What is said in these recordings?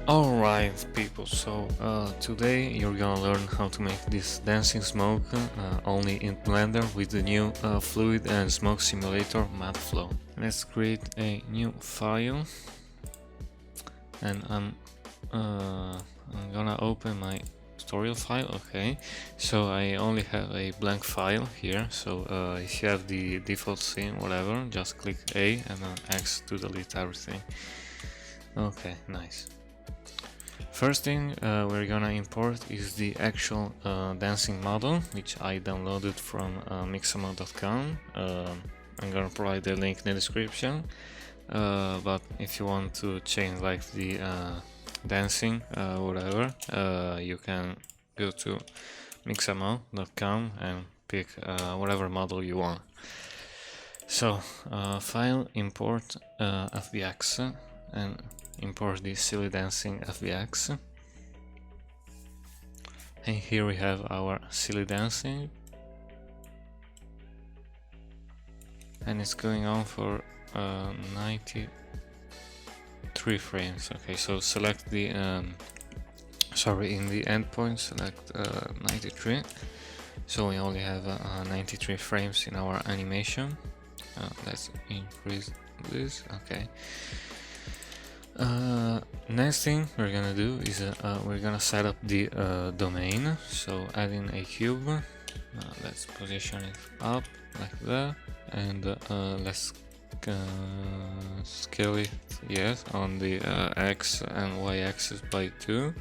Alright people, so today you're gonna learn how to make this dancing smoke only in Blender with the new fluid and smoke simulator Mantaflow. Let's create a new file and I'm gonna open my tutorial file. Okay, so I only have a blank file here, so if you have the default scene, whatever, just click A and then X to delete everything. Okay, nice. First thing we're gonna import is the actual dancing model, which I downloaded from mixamo.com. I'm gonna provide the link in the description, but if you want to change like the dancing whatever, you can go to mixamo.com and pick whatever model you want. So file, import FBX and import the silly dancing FBX, and here we have our silly dancing, and it's going on for 93 frames. Okay, so select the in the endpoint select 93, so we only have 93 frames in our animation. Let's increase this. Okay. Next thing we're gonna do is we're gonna set up the domain. So add in a cube. Let's position it up like that, and let's scale it, yes, on the x and y axis by 2.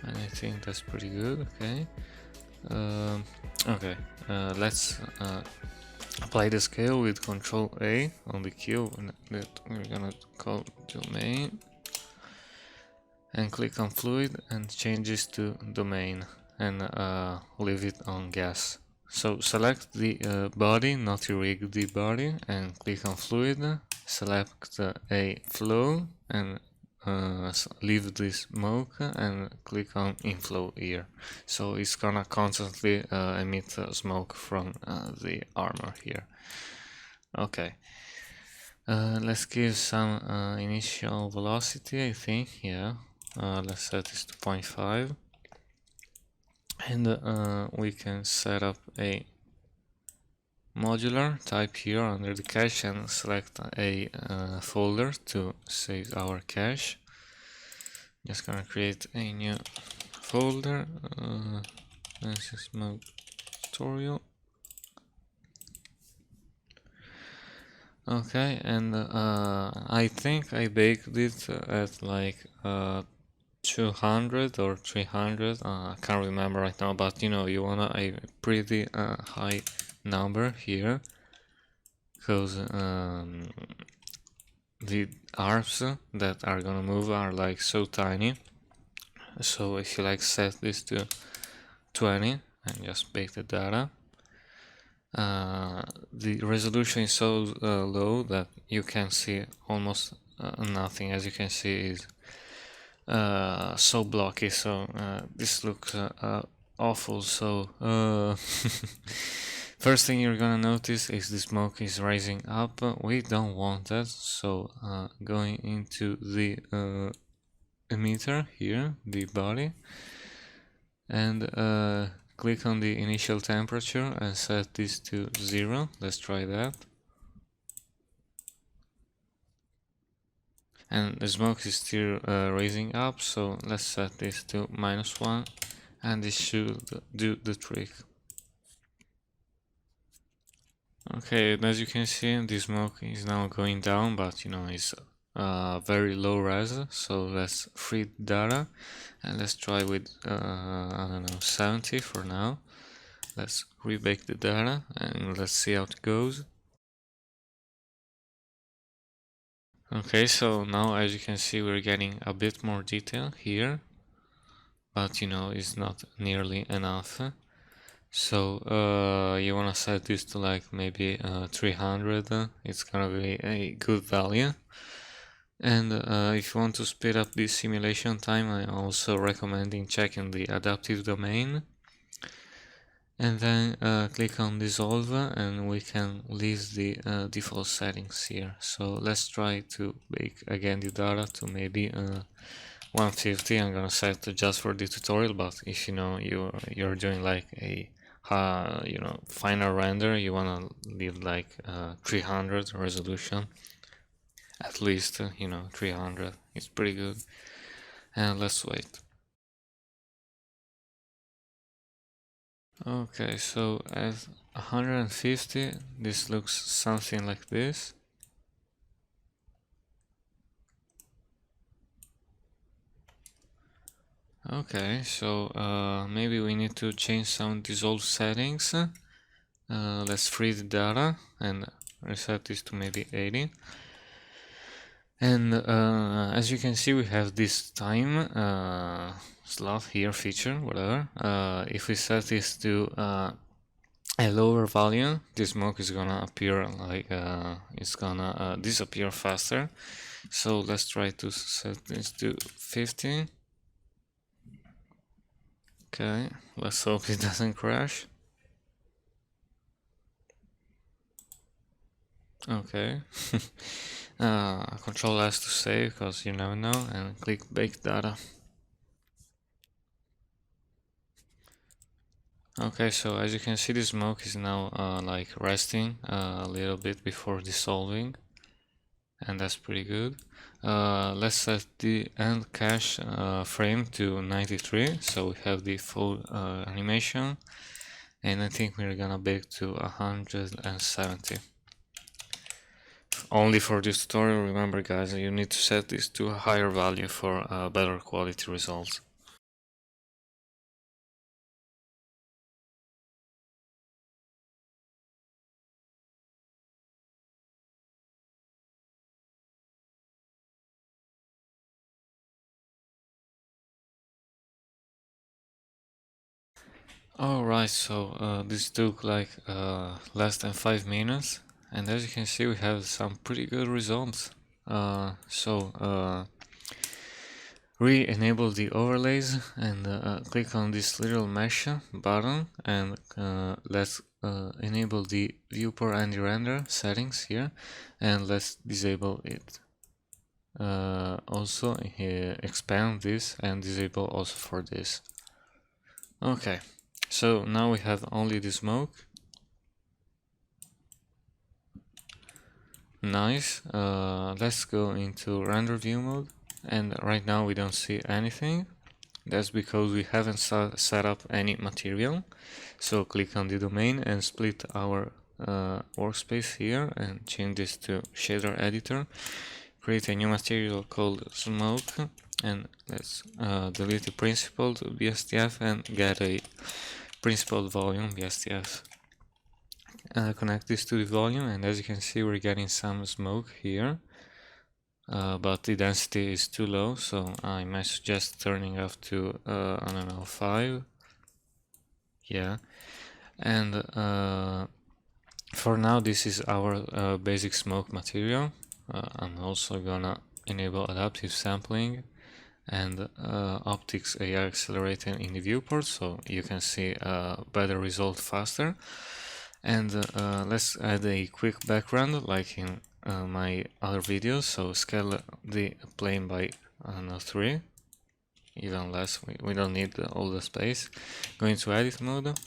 And I think that's pretty good. Okay. Okay. Let's apply the scale with Control A on the cube that we're gonna call domain, and click on fluid and change this to domain, and leave it on gas. So select the body, not erase the body, and click on fluid, select a flow and leave the smoke and click on inflow here, so it's gonna constantly emit smoke from the armor here. Okay, let's give some initial velocity, I think. Yeah, let's set this to 0.5, and we can set up a modular type here under the cache and select a folder to save our cache. Just gonna create a new folder, this is my tutorial. Okay, and I think I baked it at like 200 or 300, I can't remember right now, but you know, you want a pretty high number here, because the arms that are gonna move are like so tiny. So if you like set this to 20 and just bake the data, the resolution is so low that you can see almost nothing. As you can see, is so blocky, so this looks awful. So first thing you're gonna notice is the smoke is rising up. We don't want that, so going into the emitter here, the body, and click on the initial temperature and set this to 0. Let's try that. And the smoke is still rising up, so let's set this to -1, and this should do the trick. Okay, and as you can see, the smoke is now going down, but you know, it's very low res, so let's free data and let's try with I don't know, 70 for now. Let's rebake the data and let's see how it goes. Okay, so now as you can see, we're getting a bit more detail here, but you know, it's not nearly enough. So you wanna set this to like maybe 300. It's gonna be a good value. And if you want to speed up the simulation time, I also recommend checking the adaptive domain. and then click on dissolve, and we can leave the default settings here. So let's try to bake again the data to maybe 150. I'm gonna set it just for the tutorial, but if you know you're doing like a final render, you wanna leave like 300 resolution at least. 300 is pretty good. And let's wait. Okay, so at 150 this looks something like this. Okay, so maybe we need to change some dissolve settings. Let's free the data and reset this to maybe 80. And as you can see, we have this time slot here, feature, whatever. If we set this to a lower value, this smoke is gonna appear like it's gonna disappear faster. So let's try to set this to 50. Okay, let's hope it doesn't crash. Okay. Control S to save, because you never know, and click bake data. Okay, so as you can see, the smoke is now like resting a little bit before dissolving, and that's pretty good. Let's set the end cache frame to 93, so we have the full animation, and I think we're gonna bake to 170. Only for this tutorial, remember guys, you need to set this to a higher value for better quality results. Alright, so this took like less than 5 minutes, and as you can see we have some pretty good results. Re-enable the overlays and click on this little mesh button, and let's enable the viewport and the render settings here, and let's disable it. Also expand this and disable also for this. Okay, so now we have only the smoke. Nice. Let's go into render view mode, and right now we don't see anything. That's because we haven't set up any material. So click on the domain and split our workspace here and change this to shader editor. Create a new material called smoke, and let's delete the principled BSTF and get a principled volume BSTF. Connect this to the volume, and as you can see we're getting some smoke here, but the density is too low, so I might suggest turning off to I don't know, 5. Yeah, and for now this is our basic smoke material. I'm also gonna enable adaptive sampling and optics AI accelerator in the viewport, so you can see a better result faster. And let's add a quick background like in my other videos. So scale the plane by 3, even less. We don't need all the space. Go into edit mode,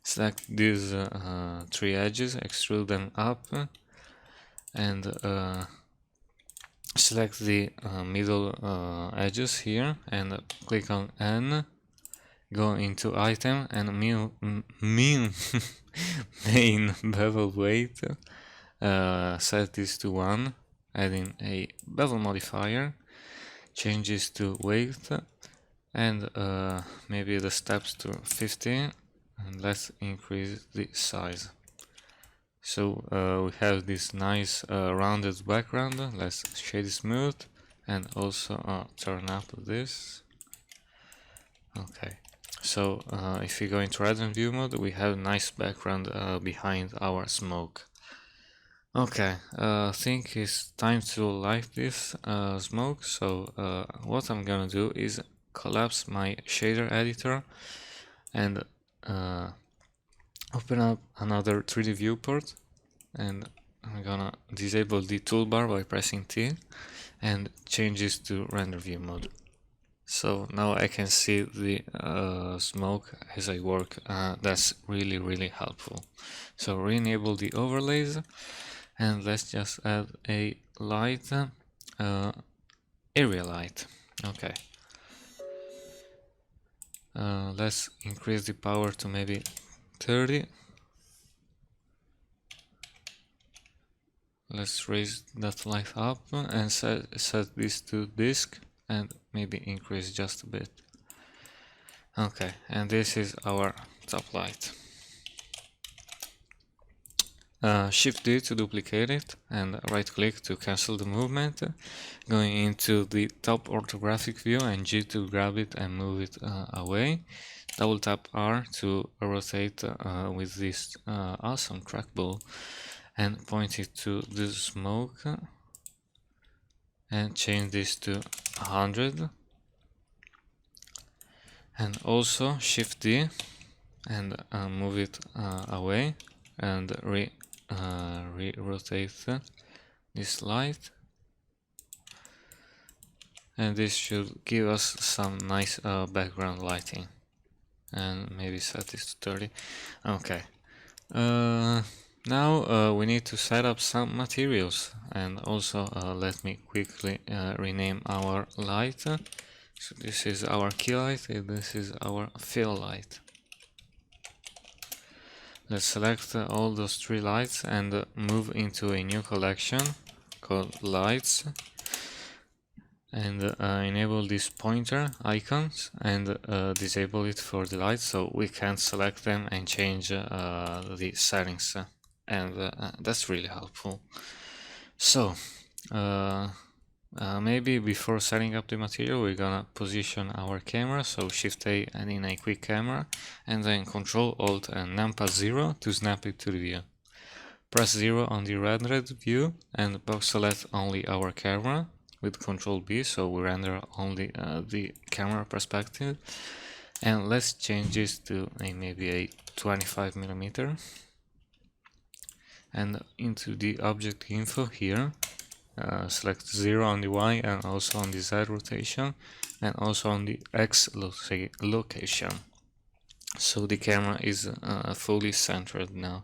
select these 3 edges, extrude them up, and select the middle edges here, and click on N. Go into item and main bevel weight. Set this to 1, adding a bevel modifier, change this to weight, and maybe the steps to 50, and let's increase the size. So we have this nice rounded background. Let's shade smooth and also turn up this. Okay. So if we go into random view mode, we have nice background behind our smoke. Okay, I think it's time to light this smoke. So what I'm gonna do is collapse my shader editor and Open up another 3D viewport, and I'm gonna disable the toolbar by pressing T and change this to render view mode. So now I can see the smoke as I work. That's really helpful. So re-enable the overlays, and let's just add a light, area light. Okay. Let's increase the power to maybe 30. Let's raise that light up and set this to disk and maybe increase just a bit. Okay, and this is our top light. Shift D to duplicate it and right click to cancel the movement. Going into the top orthographic view and G to grab it and move it away. Double tap R to rotate with this awesome trackball and point it to the smoke and change this to 100. And also Shift D and move it away and re-rotate this light, and this should give us some nice background lighting. And maybe set this to 30. Okay. Now we need to set up some materials, and also let me quickly rename our light. So this is our key light, and this is our fill light. Let's select all those 3 lights and move into a new collection called lights, and enable these pointer icons and disable it for the lights so we can select them and change the settings, and that's really helpful. So maybe before setting up the material, we're gonna position our camera, so Shift A and in a quick camera, and then Control Alt and numpad 0 to snap it to the view. Press 0 on the rendered view and box select only our camera with Control B, so we render only the camera perspective. And let's change this to maybe a 25mm. And into the object info here, select 0 on the Y and also on the Z rotation and also on the X location. So the camera is fully centered now.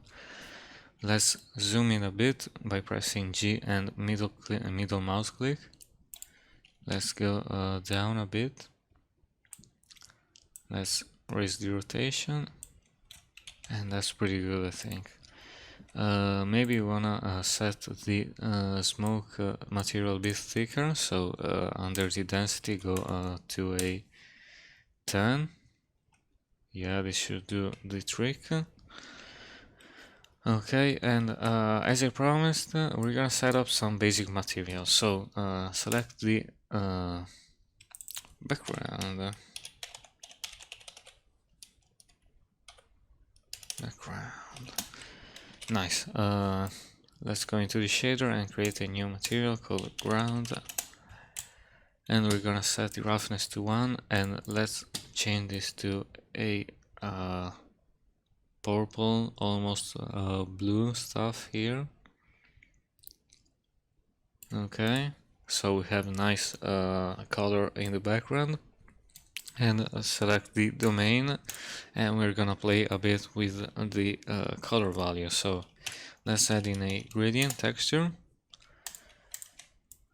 Let's zoom in a bit by pressing G and middle mouse click. Let's go down a bit. Let's raise the rotation, and that's pretty good, I think. Maybe we wanna set the smoke material a bit thicker, so under the density go to a 10. Yeah, this should do the trick. Okay, and as I promised, we're gonna set up some basic materials. So select the background. Nice. Let's go into the shader and create a new material called ground. And we're gonna set the roughness to 1, and let's change this to a purple, almost blue stuff here. Okay, so we have a nice color in the background. And select the domain, and we're gonna play a bit with the color value. So let's add in a gradient texture,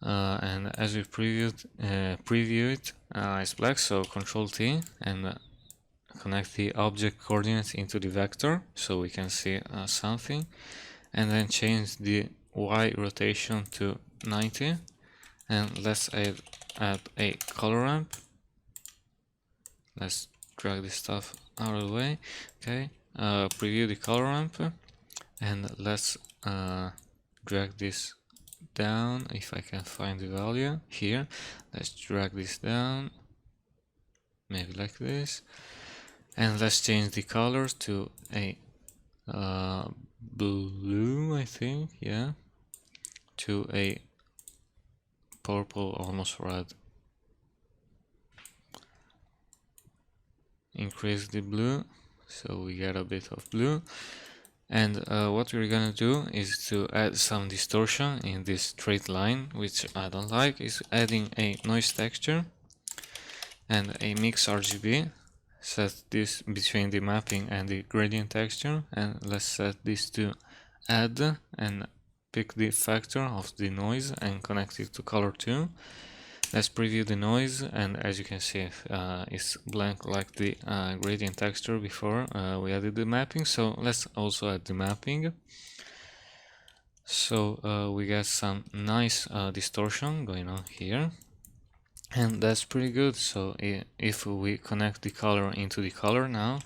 and as we preview it, it's black, so Control T and connect the object coordinates into the vector so we can see something, and then change the Y rotation to 90, and let's add a color ramp. Let's drag this stuff out of the way. Okay, preview the color ramp, and let's drag this down. If I can find the value here, let's drag this down, maybe like this, and let's change the colors to a blue, I think, yeah, to a purple, almost red. Increase the blue so we get a bit of blue. And what we're gonna do is to add some distortion in this straight line, which I don't like, is adding a noise texture and a mix RGB. Set this between the mapping and the gradient texture, and let's set this to add and pick the factor of the noise and connect it to color 2. Let's preview the noise, and as you can see, it's blank like the gradient texture before we added the mapping. So let's also add the mapping. So we get some nice distortion going on here, and that's pretty good. So if we connect the color into the color now,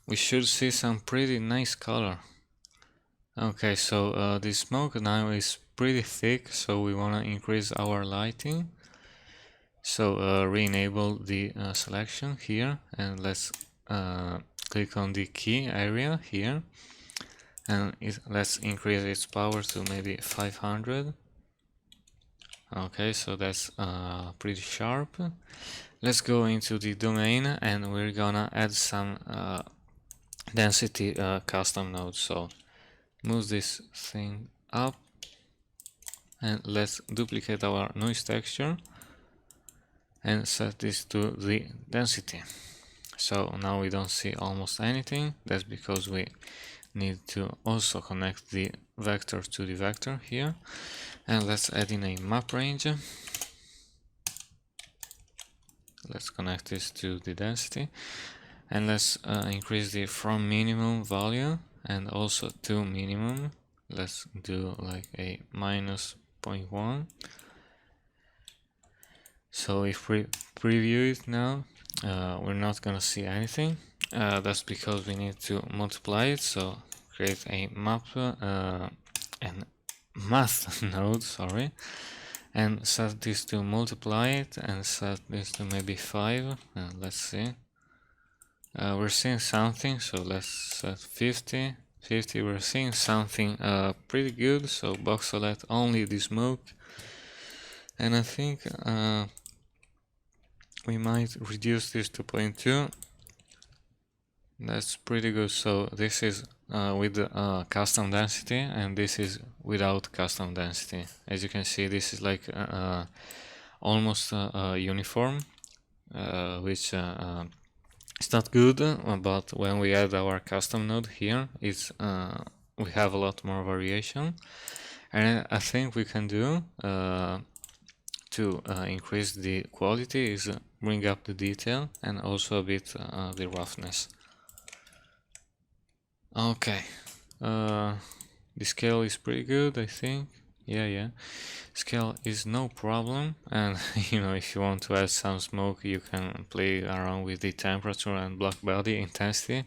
we should see some pretty nice color. Okay, so the smoke now is pretty thick, so we want to increase our lighting. So re-enable the selection here, and let's click on the key area here, and let's increase its power to maybe 500. Okay, so that's pretty sharp. Let's go into the domain, and we're gonna add some density custom nodes. So move this thing up, and let's duplicate our noise texture and set this to the density. So now we don't see almost anything. That's because we need to also connect the vector to the vector here. And let's add in a map range. Let's connect this to the density, and let's increase the from minimum value and also to minimum. Let's do like a -0.1. So if we preview it now, we're not gonna see anything. That's because we need to multiply it. So create a map and math node, sorry, and set this to multiply it, and set this to maybe 5. Let's see. We're seeing something, so let's set 50. We're seeing something pretty good. So box select only the smoke, and I think we might reduce this to 0.2. That's pretty good. So this is with custom density, and this is without custom density. As you can see, this is like almost uniform, which it's not good, but when we add our custom node here, it's we have a lot more variation. And I think we can do to increase the quality is bring up the detail and also a bit the roughness. Okay, the scale is pretty good, I think. Yeah, scale is no problem, and you know, if you want to add some smoke, you can play around with the temperature and black body intensity,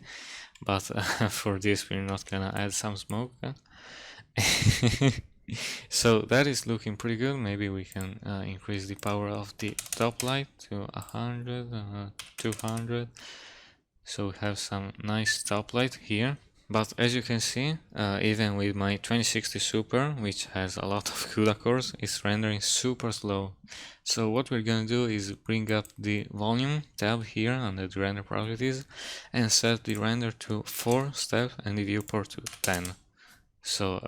but for this we're not gonna add some smoke. So that is looking pretty good. Maybe we can increase the power of the top light to 100, 200, so we have some nice top light here. But as you can see, even with my 2060 Super, which has a lot of CUDA cores, it's rendering super slow. So what we're gonna do is bring up the volume tab here under the render properties and set the render to 4 steps and the viewport to 10. So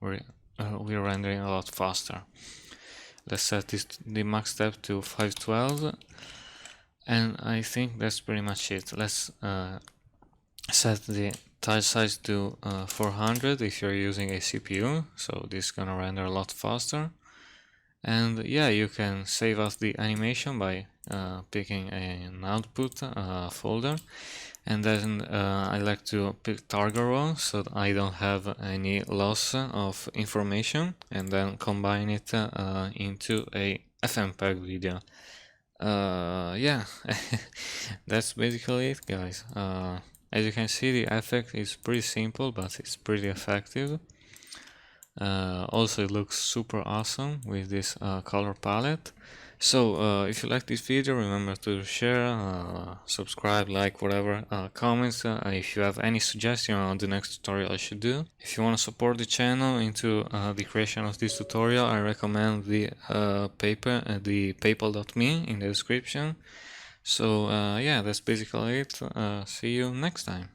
we're rendering a lot faster. Let's set this the max step to 512, and I think that's pretty much it. Let's set the tile size to 400 if you're using a CPU, so this is gonna render a lot faster. And yeah, you can save us the animation by picking an output folder, and then I like to pick target row so that I don't have any loss of information, and then combine it into a FMPEG video. Yeah, that's basically it, guys. As you can see, the effect is pretty simple, but it's pretty effective. Also, it looks super awesome with this color palette. So if you like this video, remember to share, subscribe, like, whatever, comments if you have any suggestion on the next tutorial I should do. If you want to support the channel into the creation of this tutorial, I recommend the paper, the paypal.me in the description. So yeah, that's basically it. See you next time.